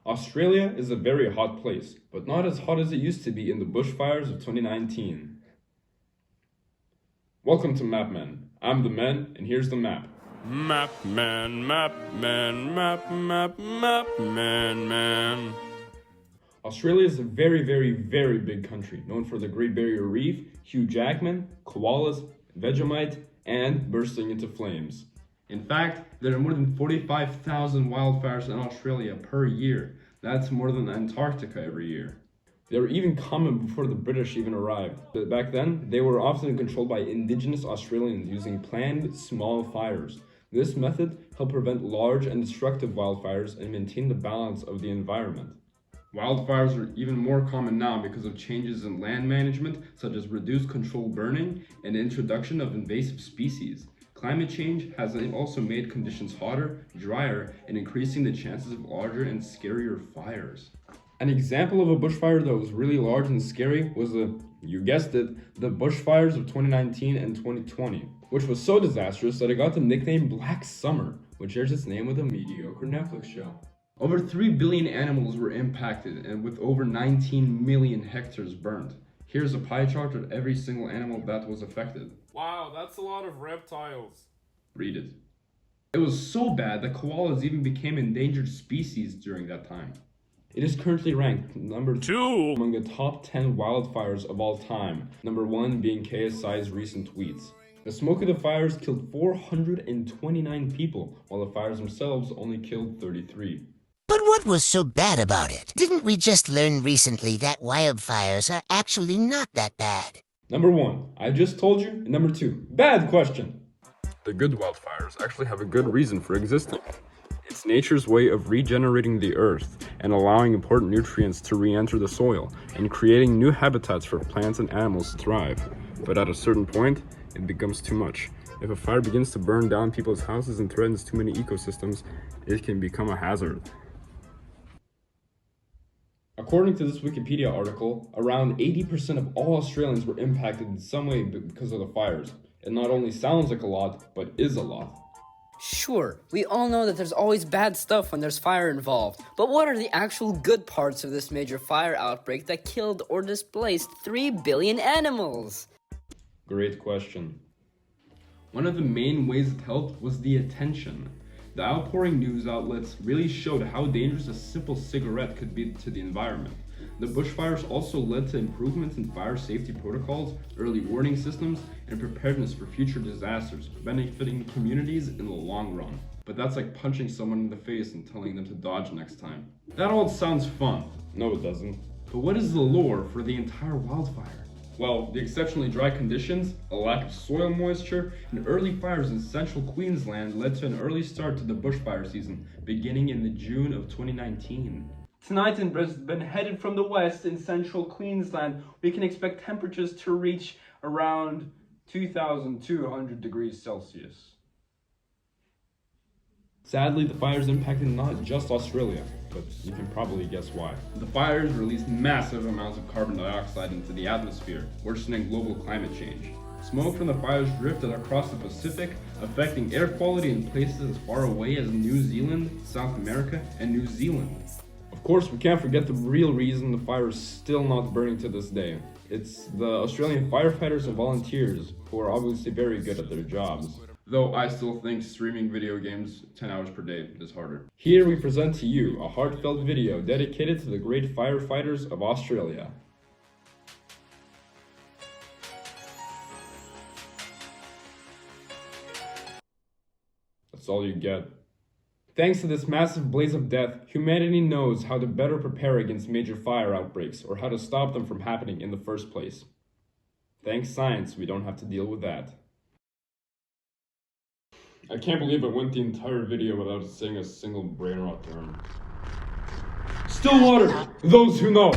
Australia is a very hot place, but not as hot as it used to be in the bushfires of 2019. Welcome to Mapman. I'm the man, and here's the map. Mapman, Mapman, Mapman. Australia is a very, very, very big country, known for the Great Barrier Reef, Hugh Jackman, koalas, Vegemite, and bursting into flames. In fact, there are more than 45,000 wildfires in Australia per year. That's more than Antarctica every year. They were even common before the British even arrived. But back then, they were often controlled by indigenous Australians using planned small fires. This method helped prevent large and destructive wildfires and maintain the balance of the environment. Wildfires are even more common now because of changes in land management, such as reduced controlled burning and the introduction of invasive species. Climate change has also made conditions hotter, drier, and increasing the chances of larger and scarier fires. An example of a bushfire that was really large and scary was you guessed it, the bushfires of 2019 and 2020, which was so disastrous that it got the nickname Black Summer, which shares its name with a mediocre Netflix show. Over 3 billion animals were impacted, and with over 19 million hectares burned. Here's a pie chart of every single animal that was affected. Wow, that's a lot of reptiles. Read it. It was so bad that koalas even became endangered species during that time. It is currently ranked number 2 among the top 10 wildfires of all time, number 1 being KSI's recent tweets. The smoke of the fires killed 429 people, while the fires themselves only killed 33. But what was so bad about it? Didn't we just learn recently that wildfires are actually not that bad? Number 1, I just told you, and number 2, bad question. The good wildfires actually have a good reason for existing. It's nature's way of regenerating the earth and allowing important nutrients to re-enter the soil and creating new habitats for plants and animals to thrive. But at a certain point, it becomes too much. If a fire begins to burn down people's houses and threatens too many ecosystems, it can become a hazard. According to this Wikipedia article, around 80% of all Australians were impacted in some way because of the fires. It not only sounds like a lot, but is a lot. Sure, we all know that there's always bad stuff when there's fire involved, but what are the actual good parts of this major fire outbreak that killed or displaced 3 billion animals? Great question. One of the main ways it helped was the attention. The outpouring news outlets really showed how dangerous a simple cigarette could be to the environment. The bushfires also led to improvements in fire safety protocols, early warning systems, and preparedness for future disasters, benefiting communities in the long run. But that's like punching someone in the face and telling them to dodge next time. That all sounds fun. No, it doesn't. But what is the lore for the entire wildfire? Well, the exceptionally dry conditions, a lack of soil moisture, and early fires in central Queensland led to an early start to the bushfire season, beginning in the June of 2019. Tonight in Brisbane, headed from the west in central Queensland, we can expect temperatures to reach around 2,200 degrees Celsius. Sadly, the fires impacted not just Australia, but you can probably guess why. The fires released massive amounts of carbon dioxide into the atmosphere, worsening global climate change. Smoke from the fires drifted across the Pacific, affecting air quality in places as far away as New Zealand, South America, and New Zealand. Of course, we can't forget the real reason the fire is still not burning to this day. It's the Australian firefighters and volunteers, who are obviously very good at their jobs. Though I still think streaming video games 10 hours per day is harder. Here we present to you a heartfelt video dedicated to the great firefighters of Australia. That's all you get. Thanks to this massive blaze of death, humanity knows how to better prepare against major fire outbreaks or how to stop them from happening in the first place. Thanks science, we don't have to deal with that. I can't believe I went the entire video without saying a single brain rot term. Still water, those who know.